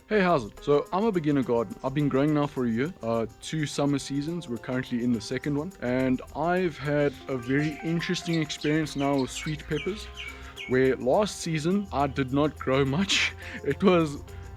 Hey, how's it? So I'm a beginner gardener. I've been growing now for a year, 2 summer seasons. We're currently in the second one, and I've had a very interesting experience now with sweet peppers, where last season I did not grow much.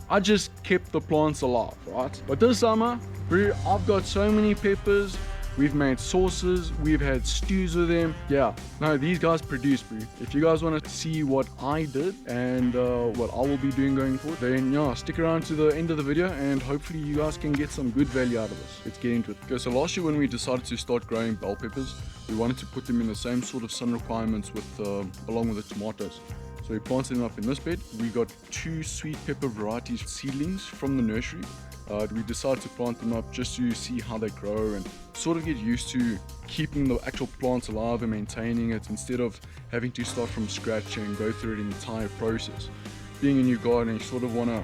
I just kept the plants alive, right? But this summer, bro, I've got so many peppers. We've made sauces, we've had stews with them. Yeah, no, these guys produce, bro. If you guys want to see what I did and what I will be doing going forward, then yeah, stick around to the end of the video and hopefully you guys can get some good value out of this. Let's get into it. Okay, so last year when we decided to start growing bell peppers, we wanted to put them in the same sort of sun requirements with along with the tomatoes. So we planted them up in this bed. We got 2 sweet pepper varieties seedlings from the nursery. We decided to plant them up just to see how they grow and sort of get used to keeping the actual plants alive and maintaining it instead of having to start from scratch and go through an entire process. Being a new gardener, you sort of want to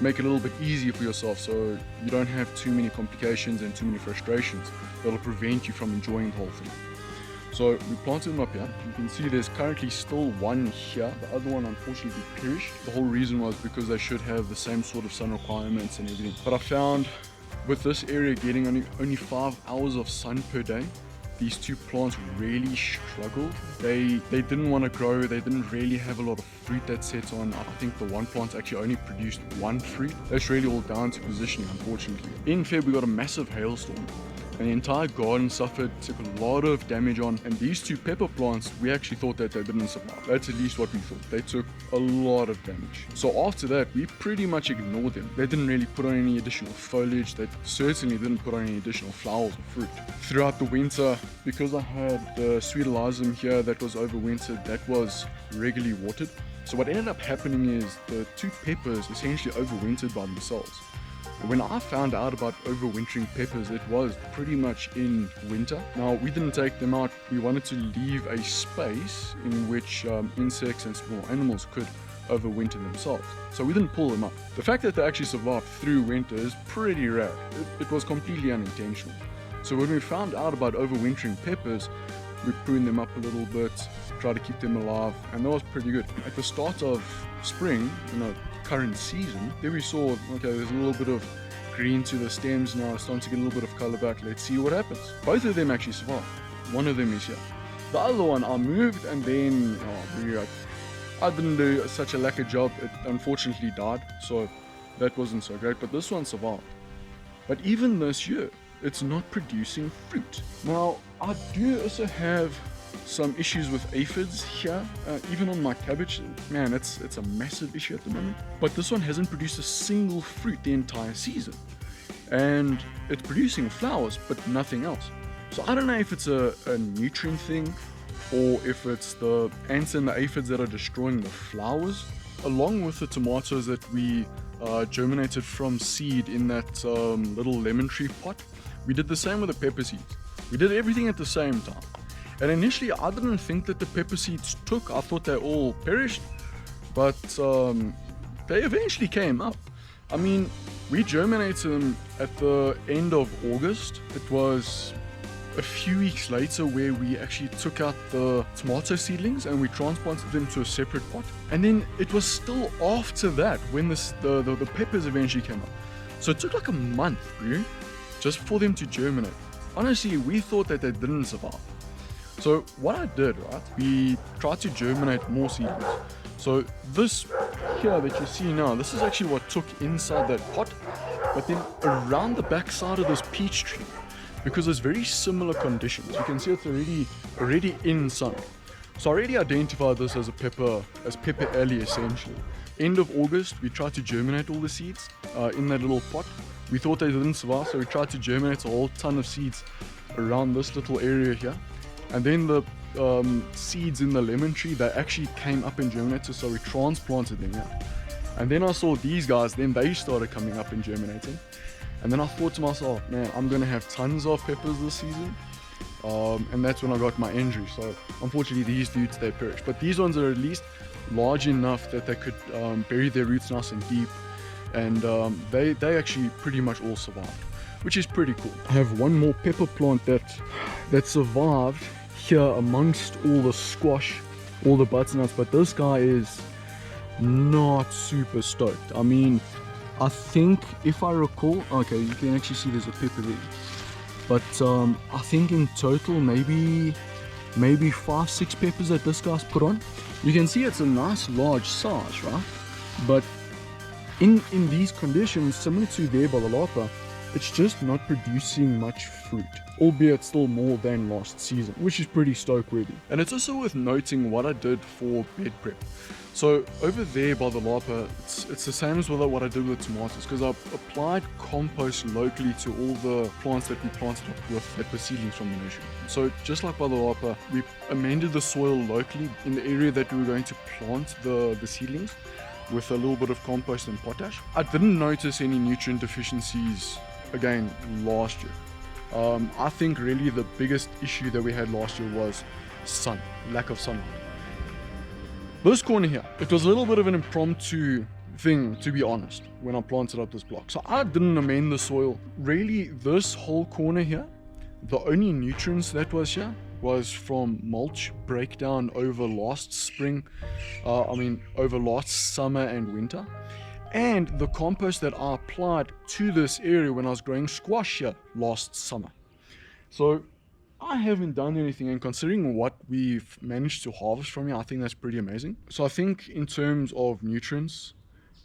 make it a little bit easier for yourself so you don't have too many complications and too many frustrations that'll prevent you from enjoying the whole thing. So we planted them up here. You can see there's currently still one here. The other one unfortunately perished. The whole reason was because they should have the same sort of sun requirements and everything. But I found with this area getting only 5 hours of sun per day, these 2 plants really struggled. They didn't want to grow. They didn't really have a lot of fruit that set on. I think the one plant actually only produced 1 fruit. That's really all down to positioning, unfortunately. In Feb, we got a massive hailstorm. And the entire garden suffered, took a lot of damage on, and these 2 pepper plants, we actually thought that they didn't survive. That's at least what we thought. They took a lot of damage. So after that, we pretty much ignored them. They didn't really put on any additional foliage. They certainly didn't put on any additional flowers or fruit. Throughout the winter, because I had the sweet allium here that was overwintered, that was regularly watered. So what ended up happening is the 2 peppers essentially overwintered by themselves. When I found out about overwintering peppers, it was pretty much in winter. Now, we didn't take them out. We wanted to leave a space in which insects and small animals could overwinter themselves. So we didn't pull them up. The fact that they actually survived through winter is pretty rare. It was completely unintentional. So when we found out about overwintering peppers, we pruned them up a little bit, tried to keep them alive, and that was pretty good. At the start of spring, current season, there we saw, okay, there's a little bit of green to the stems now, it's starting to get a little bit of color back. Let's see what happens. Both of them actually survived. One of them is here. The other one I moved and then I didn't do such a lacquer job. It unfortunately died, so that wasn't so great, but this one survived. But even this year, it's not producing fruit. Now, I do also have some issues with aphids here, even on my cabbage. Man, it's a massive issue at the moment. But this one hasn't produced a single fruit the entire season, and it's producing flowers but nothing else. So I don't know if it's a nutrient thing or if it's the ants and the aphids that are destroying the flowers, along with the tomatoes that we germinated from seed in that little lemon tree pot. We did the same with the pepper seeds. We did everything at the same time. And initially, I didn't think that the pepper seeds took. I thought they all perished, but they eventually came up. I mean, we germinated them at the end of August. It was a few weeks later where we actually took out the tomato seedlings and we transplanted them to a separate pot. And then it was still after that when the peppers eventually came up. So it took like a month, bro, just for them to germinate. Honestly, we thought that they didn't survive. So what I did, right, we tried to germinate more seedlings. So this here that you see now, this is actually what took inside that pot. But then around the back side of this peach tree, because there's very similar conditions, you can see it's already in sun. So I already identified this as pepper alley essentially. End of August, we tried to germinate all the seeds in that little pot. We thought they didn't survive, so we tried to germinate a whole ton of seeds around this little area here. And then the seeds in the lemon tree, they actually came up and germinated, so we transplanted them, yeah. And then I saw these guys, then they started coming up and germinating. And then I thought to myself, man, I'm going to have tons of peppers this season. And that's when I got my injury. So unfortunately, these dudes, they perished. But these ones are at least large enough that they could bury their roots nice and deep. And they actually pretty much all survived, which is pretty cool. I have one more pepper plant that survived here amongst all the squash, all the butternuts, but this guy is not super stoked. I mean, I think, if I recall, okay, you can actually see there's a pepper there. But I think in total maybe 5-6 peppers that this guy's put on. You can see it's a nice large size, right? But in these conditions, similar to there by the Lapa, it's just not producing much fruit, albeit still more than last season, which is pretty stoke worthy. And it's also worth noting what I did for bed prep. So over there by the Lapa, it's the same as what I did with tomatoes, because I applied compost locally to all the plants that we planted up with that were seedlings from the nursery. So just like by the Lapa, we amended the soil locally in the area that we were going to plant the seedlings with a little bit of compost and potash. I didn't notice any nutrient deficiencies again last year. I think really the biggest issue that we had last year was lack of sunlight. This corner here, it was a little bit of an impromptu thing, to be honest, when I planted up this block. So I didn't amend the soil. Really, this whole corner here, the only nutrients that was here was from mulch breakdown over last summer and winter. And the compost that I applied to this area when I was growing squash here last summer. So I haven't done anything, and considering what we've managed to harvest from here, I think that's pretty amazing. So I think in terms of nutrients,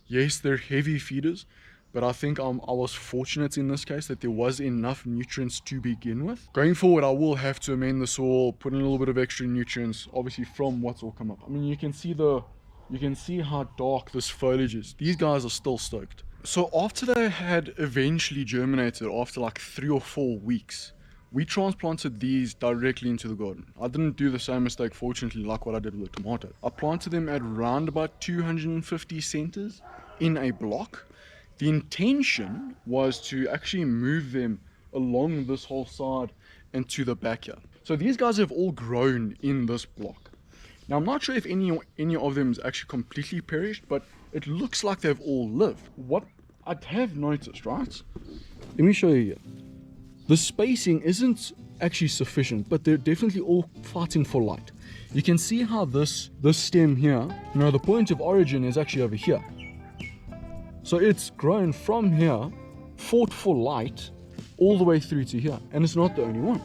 yes, they're heavy feeders, but I think I was fortunate in this case that there was enough nutrients to begin with. Going forward, I will have to amend the soil, put in a little bit of extra nutrients, obviously from what's all come up. I mean, you can see how dark this foliage is. These guys are still stoked. So after they had eventually germinated, after like 3 or 4 weeks, we transplanted these directly into the garden. I didn't do the same mistake, fortunately, like what I did with the tomato. I planted them at around about 250 centers in a block. The intention was to actually move them along this whole side and to the backyard. So these guys have all grown in this block. Now I'm not sure if any of them is actually completely perished, but it looks like they've all lived. What I have noticed, right? Let me show you here. The spacing isn't actually sufficient, but they're definitely all fighting for light. You can see how this stem here, the point of origin is actually over here. So it's grown from here, fought for light, all the way through to here. And it's not the only one.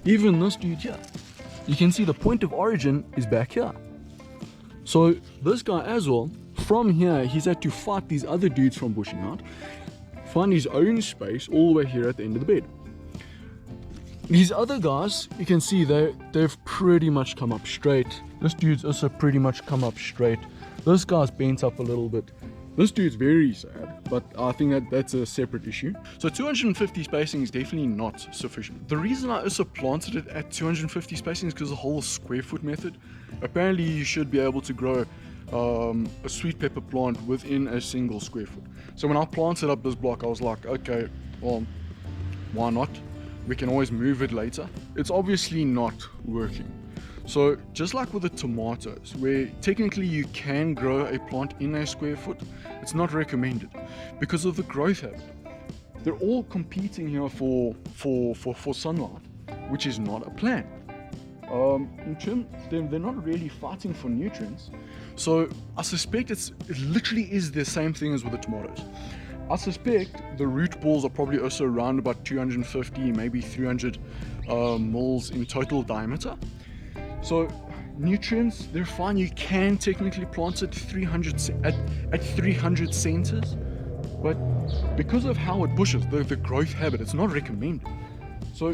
Even this dude here, you can see the point of origin is back here. So this guy as well, from here, he's had to fight these other dudes from bushing out, find his own space all the way here at the end of the bed. These other guys, you can see they've pretty much come up straight. This dude's also pretty much come up straight. This guy's bent up a little bit. This dude's very sad, but I think that's a separate issue. So 250 spacing is definitely not sufficient. The reason I also planted it at 250 spacing is because the whole square foot method. Apparently you should be able to grow a sweet pepper plant within a single square foot. So when I planted up this block, I was like, okay, well, why not? We can always move it later. It's obviously not working. So just like with the tomatoes, where technically you can grow a plant in a square foot, it's not recommended because of the growth habit. They're all competing here for sunlight, which is not a plan. They're not really fighting for nutrients. So I suspect it literally is the same thing as with the tomatoes. I suspect the root balls are probably also around about 250, maybe 300 mils in total diameter. So nutrients, they're fine. You can technically plant it at 300 centers, but because of how it pushes, the growth habit, it's not recommended. So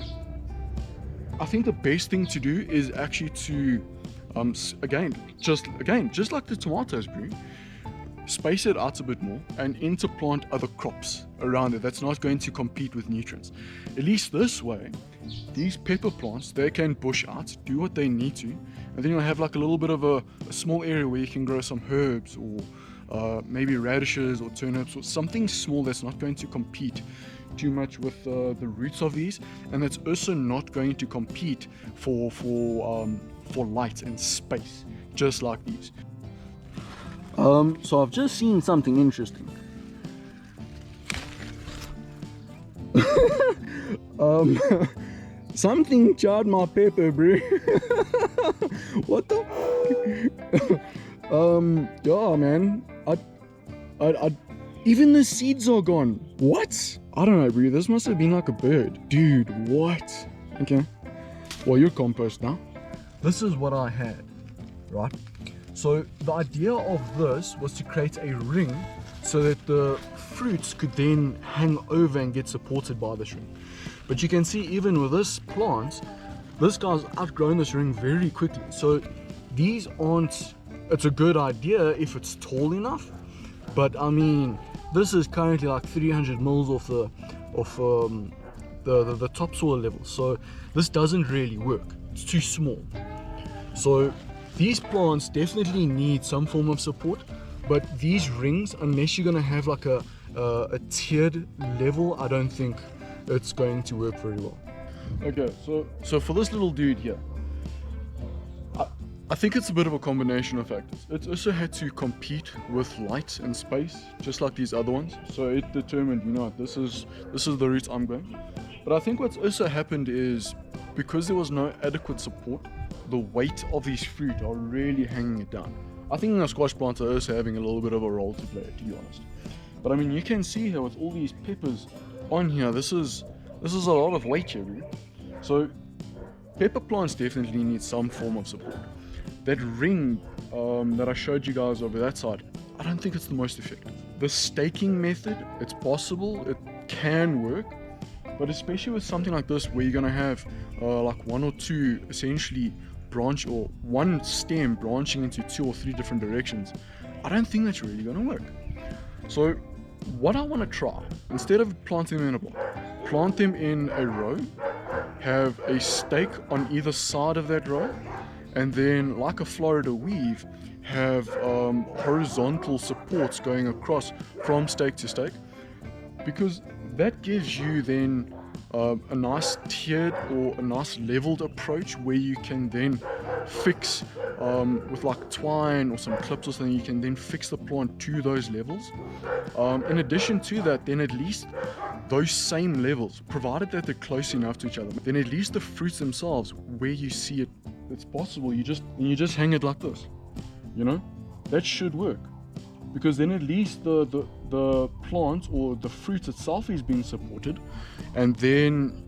I think the best thing to do is actually to, just like the tomatoes, bro, space it out a bit more and interplant other crops around it that's not going to compete with nutrients. At least this way, these pepper plants, they can bush out, do what they need to, and then you'll have like a little bit of a small area where you can grow some herbs or maybe radishes or turnips or something small that's not going to compete too much with the roots of these, and that's also not going to compete for light and space, just like these. So I've just seen something interesting. Something charred my pepper, bro. What the? Yeah, man. Even the seeds are gone. What? I don't know, bro. This must have been like a bird. Dude, what? Okay. Well, you're compost now. This is what I had, right? So the idea of this was to create a ring so that the fruits could then hang over and get supported by this ring. But you can see even with this plant, this guy's outgrown this ring very quickly. So these aren't, it's a good idea if it's tall enough, but I mean, this is currently like 300 mils off the topsoil level. So this doesn't really work. It's too small. So these plants definitely need some form of support, but these rings, unless you're gonna have like a tiered level, I don't think it's going to work very well. Okay, so for this little dude here, I think it's a bit of a combination of factors. It also had to compete with light and space, just like these other ones. So it determined, you know, this is the route I'm going. But I think what's also happened is, because there was no adequate support, the weight of these fruit are really hanging it down. I think the squash plants are also having a little bit of a role to play, to be honest. But I mean, you can see here with all these peppers on here, this is a lot of weight here, really. So pepper plants definitely need some form of support. That ring that I showed you guys over that side, I don't think it's the most effective. The staking method, it's possible, it can work, but especially with something like this where you're gonna have like one or two essentially branch, or one stem branching into 2 or 3 different directions, I don't think that's really gonna work. So what I want to try, instead of planting them in a block, plant them in a row, have a stake on either side of that row, and then like a Florida weave, have horizontal supports going across from stake to stake, because that gives you then a nice tiered or a nice leveled approach where you can then fix with like twine or some clips or something, you can then fix the plant to those levels. In addition to that, then at least those same levels, provided that they're close enough to each other, then at least the fruits themselves, where you see it, it's possible, you just hang it like this, you know, that should work. Because then at least the plant or the fruit itself is being supported, and then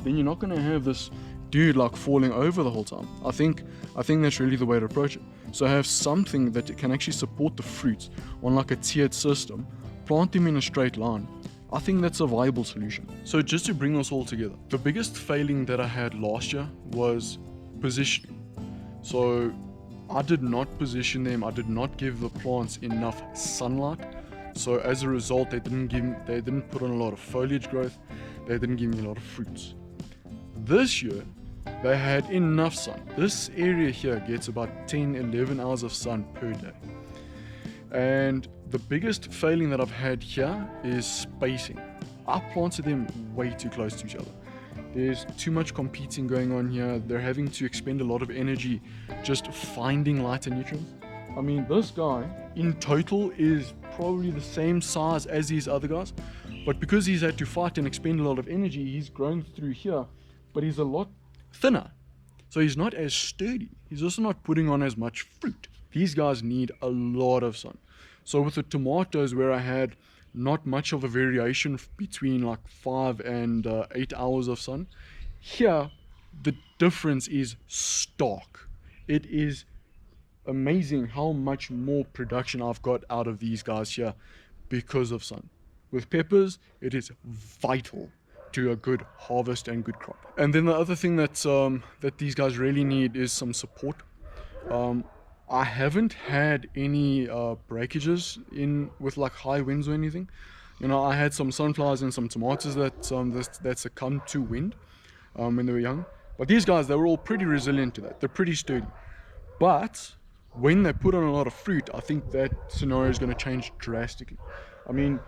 then you're not going to have this dude like falling over the whole time. I think that's really the way to approach it. So have something that can actually support the fruits on like a tiered system, plant them in a straight line. I think that's a viable solution. So just to bring this all together, the biggest failing that I had last year was positioning. So I did not position them, I did not give the plants enough sunlight. So as a result, they didn't put on a lot of foliage growth, they didn't give me a lot of fruits. This year, they had enough sun. This area here gets about 10-11 hours of sun per day. And the biggest failing that I've had here is spacing. I planted them way too close to each other. There's too much competing going on here. They're having to expend a lot of energy just finding light and nutrients. I mean, this guy in total is probably the same size as these other guys, but because he's had to fight and expend a lot of energy, he's grown through here, but he's a lot thinner. So he's not as sturdy. He's also not putting on as much fruit. These guys need a lot of sun. So with the tomatoes, where I had not much of a variation between like 5 and 8 hours of sun, here the difference is stark. It is amazing how much more production I've got out of these guys here because of sun. With peppers, it is vital to a good harvest and good crop. And then the other thing that these guys really need is some support. I haven't had any breakages in with like high winds or anything. You know, I had some sunflowers and some tomatoes that succumbed to wind when they were young. But these guys, they were all pretty resilient to that. They're pretty sturdy. But when they put on a lot of fruit, I think that scenario is going to change drastically. I mean,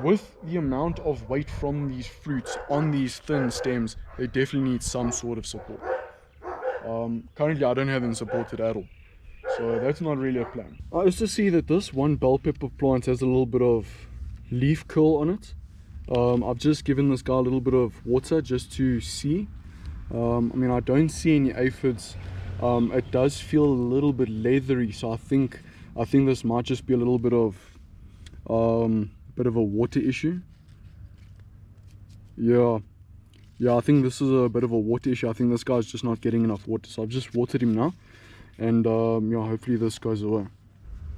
with the amount of weight from these fruits on these thin stems, they definitely need some sort of support. Currently, I don't have them supported at all. So that's not really a plan. I also see that this one bell pepper plant has a little bit of leaf curl on it. I've just given this guy a little bit of water just to see. I mean, I don't see any aphids. It does feel a little bit leathery, so I think this might just be a little bit of bit of a water issue. Yeah, I think this is a bit of a water issue. I think this guy's just not getting enough water, so I've just watered him now, and yeah, hopefully this goes away.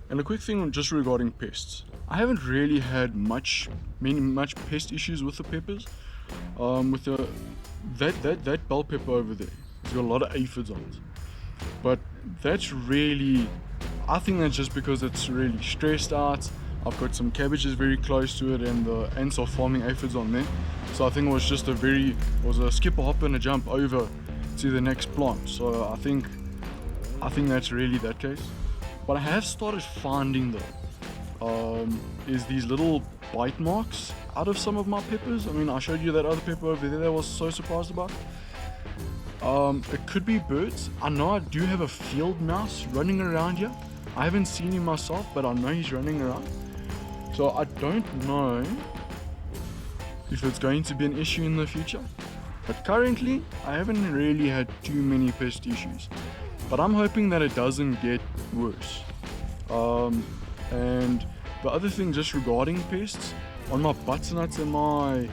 And a quick thing just regarding pests. I haven't really had much pest issues with the peppers. With that bell pepper over there, it's got a lot of aphids on it. But that's really, I think that's just because it's really stressed out. I've got some cabbages very close to it, and the ants are farming aphids on there. So I think it was just a skip, a hop, and a jump over to the next plant. So I think that's really that case. What I have started finding though, is these little bite marks out of some of my peppers. I mean, I showed you that other pepper over there that I was so surprised about. It could be birds. I know I do have a field mouse running around here. I haven't seen him myself, but I know he's running around. So I don't know if it's going to be an issue in the future. But currently, I haven't really had too many pest issues. But I'm hoping that it doesn't get worse. And the other thing just regarding pests, on my butternuts and my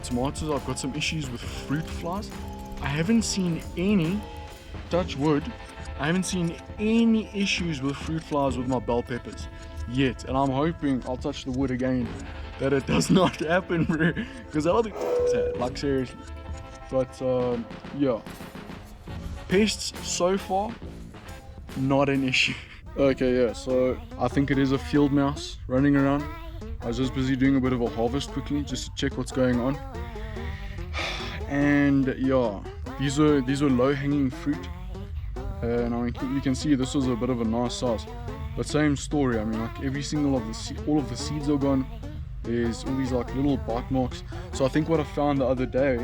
tomatoes, I've got some issues with fruit flies. I haven't seen any, touch wood, I haven't seen any issues with fruit flies with my bell peppers yet. And I'm hoping, I'll touch the wood again, that it does not happen, because I don't think it's sad, like seriously. But yeah, pests so far, not an issue. Okay, yeah, so I think it is a field mouse running around. I was just busy doing a bit of a harvest quickly just to check what's going on. And yeah, these were low-hanging fruit, and I mean, you can see this was a bit of a nice size. But same story, I mean, like every single of all of the seeds are gone. There's all these like little bite marks. So I think what I found the other day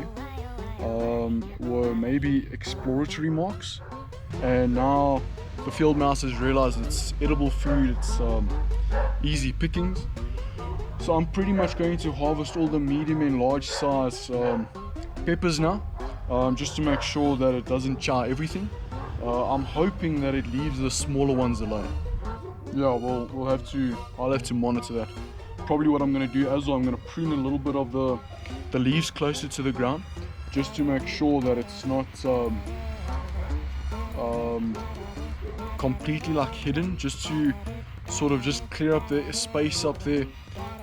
were maybe exploratory marks, and now the field mouse has realized it's edible food, it's easy pickings. So I'm pretty much going to harvest all the medium and large size peppers now, just to make sure that it doesn't char everything. I'm hoping that it leaves the smaller ones alone. Yeah, well, I'll have to monitor that. Probably what I'm going to do as well, I'm going to prune a little bit of the leaves closer to the ground, just to make sure that it's not completely like hidden, just to sort of just clear up the space up there.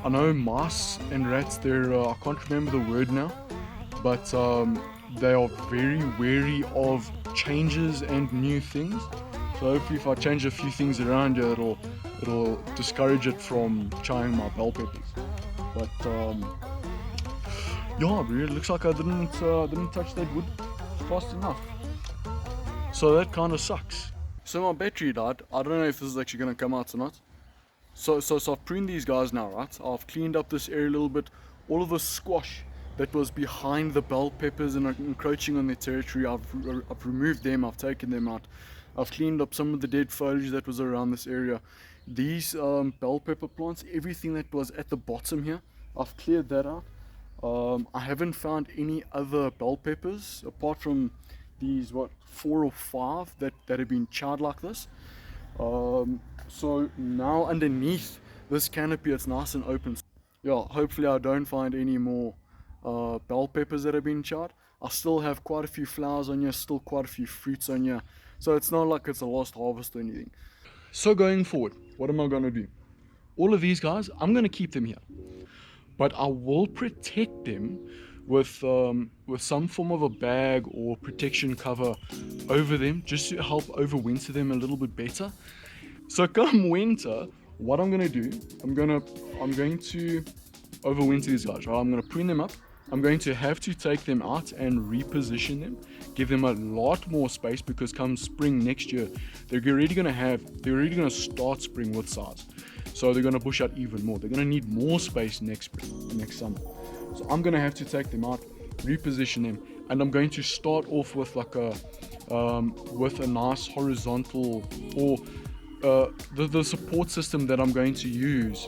I know mice and rats, I can't remember the word now, but they are very wary of changes and new things. So hopefully if I change a few things around here, it'll discourage it from charring my bell peppers. But yeah, it looks like I didn't touch that wood fast enough. So that kind of sucks. So my battery died. I don't know if this is actually going to come out or not. So I've pruned these guys now, right? I've cleaned up this area a little bit. All of the squash that was behind the bell peppers and encroaching on their territory, I've removed them, I've taken them out. I've cleaned up some of the dead foliage that was around this area. These bell pepper plants, everything that was at the bottom here, I've cleared that out. I haven't found any other bell peppers apart from these 4 or 5 that have been charred like this. So now underneath this canopy it's nice and open. Yeah, hopefully I don't find any more bell peppers that have been charred. I still have quite a few flowers on here, still quite a few fruits on here, so it's not like it's a lost harvest or anything. So going forward, what am I going to do? All of these guys, I'm going to keep them here, but I will protect them with some form of a bag or protection cover over them, just to help overwinter them a little bit better. So come winter, what I'm going to do, I'm going to overwinter these guys, right? I'm going to prune them up. I'm going to have to take them out and reposition them, give them a lot more space, because come spring next year, they're already going to start spring with size. So they're going to bush out even more. They're going to need more space next summer. So I'm going to have to take them out, reposition them, and I'm going to start off with like with a nice horizontal, or the support system that I'm going to use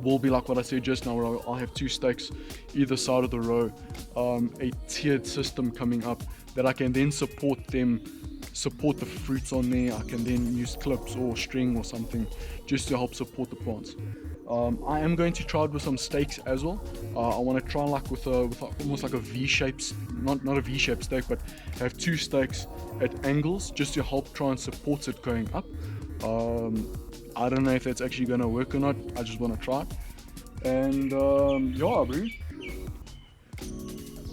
will be like what I said just now, where I'll have 2 stakes either side of the row, a tiered system coming up that I can then support them support the fruits on there. I can then use clips or string or something just to help support the plants. I am going to try it with some stakes as well. I want to try like with almost like a V-shaped, not a V-shaped stake, but have 2 stakes at angles just to help try and support it going up. I don't know if that's actually going to work or not. I just want to try it. And yeah, bro.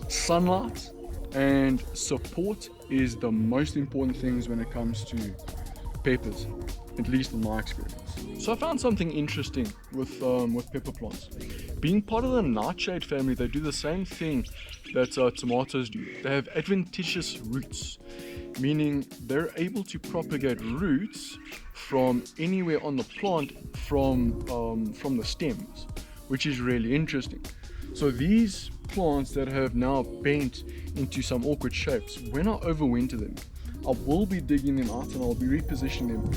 Sunlight and support is the most important things when it comes to peppers, at least in my experience. So I found something interesting with pepper plants. Being part of the nightshade family, they do the same thing that tomatoes do. They have adventitious roots, meaning they're able to propagate roots from anywhere on the plant from the stems, which is really interesting. So these plants that have now bent into some awkward shapes, when I overwinter them, I will be digging them out and I'll be repositioning them,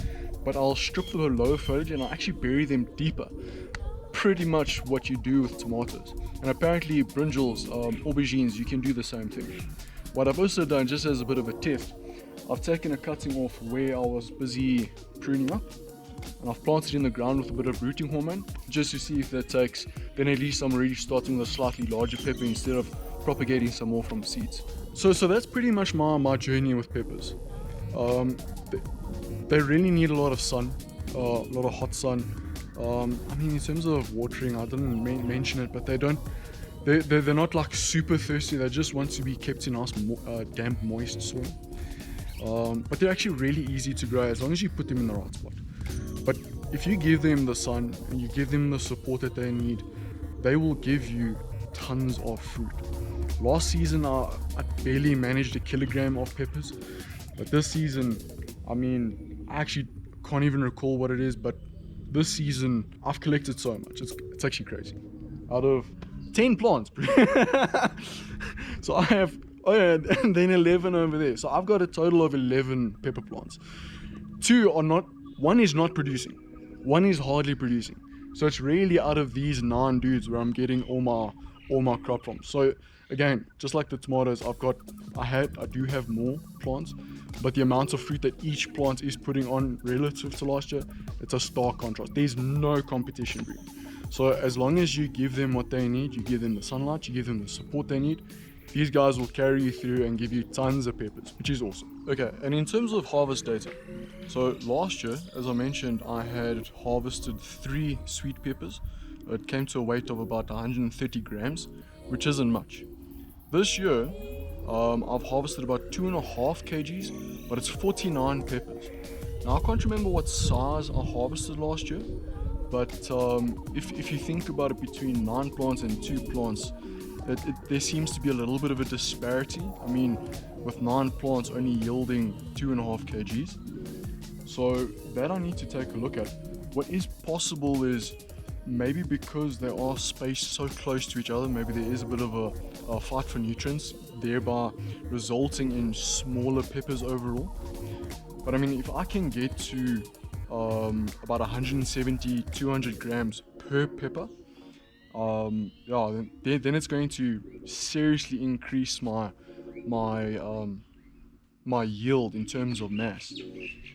but I'll strip the lower foliage and I'll actually bury them deeper. Pretty much what you do with tomatoes. And apparently brinjals, aubergines, you can do the same thing. What I've also done, just as a bit of a test, I've taken a cutting off where I was busy pruning up, and I've planted in the ground with a bit of rooting hormone just to see if that takes. Then at least I'm already starting with a slightly larger pepper instead of propagating some more from seeds. So that's pretty much my journey with peppers. They really need a lot of sun, a lot of hot sun. I mean, in terms of watering, I didn't mention it, but they're not like super thirsty. They just want to be kept in nice damp, moist soil. But they're actually really easy to grow as long as you put them in the right spot. But if you give them the sun and you give them the support that they need, they will give you tons of fruit. Last season I barely managed a kilogram of peppers, but this season, I mean, I actually can't even recall what it is, but this season I've collected so much. It's actually crazy. Out of 10 plants. So I have, oh yeah, and then 11 over there. So I've got a total of 11 pepper plants. 2 are not, 1 is not producing. 1 is hardly producing. So it's really out of these 9 dudes where I'm getting all my crop from. So again, just like the tomatoes, I do have more plants, but the amount of fruit that each plant is putting on relative to last year, it's a stark contrast. There's no competition, really. So as long as you give them what they need, you give them the sunlight, you give them the support they need, these guys will carry you through and give you tons of peppers, which is awesome. Okay, and in terms of harvest data, so last year, as I mentioned, I had harvested 3 sweet peppers. It came to a weight of about 130 grams, which isn't much. This year, I've harvested about 2.5 kgs, but it's 49 peppers. Now I can't remember what size I harvested last year, but if you think about it, between 9 plants and 2 plants, there seems to be a little bit of a disparity. I mean, with 9 plants only yielding 2.5 kgs. So that I need to take a look at. What is possible is maybe because they are spaced so close to each other, maybe there is a bit of a fight for nutrients, thereby resulting in smaller peppers overall. But I mean, if I can get to about 170, 200 grams per pepper, yeah, then it's going to seriously increase my yield in terms of mass.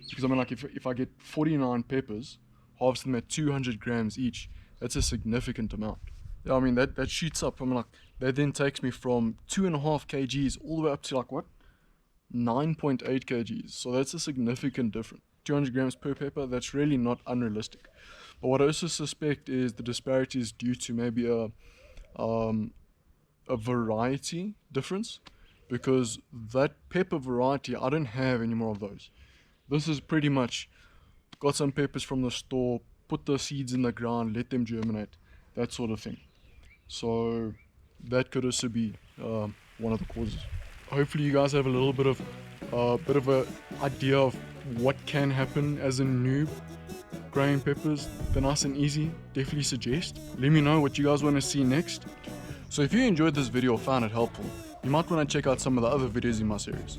Because I mean, like if I get 49 peppers, harvest them at 200 grams each, that's a significant amount. Yeah, I mean that shoots up. I mean, like that then takes me from 2.5 kgs all the way up to like what, 9.8 kgs. So that's a significant difference. 200 grams per pepper, that's really not unrealistic. But what I also suspect is the disparity is due to maybe a variety difference, because that pepper variety, I don't have any more of those. This is pretty much got some peppers from the store, put the seeds in the ground, let them germinate, that sort of thing. So that could also be one of the causes. Hopefully you guys have a little bit of a idea of what can happen as a noob growing peppers. They're nice and easy. Definitely suggest. Let me know what you guys want to see next. So if you enjoyed this video or found it helpful, you might want to check out some of the other videos in my series.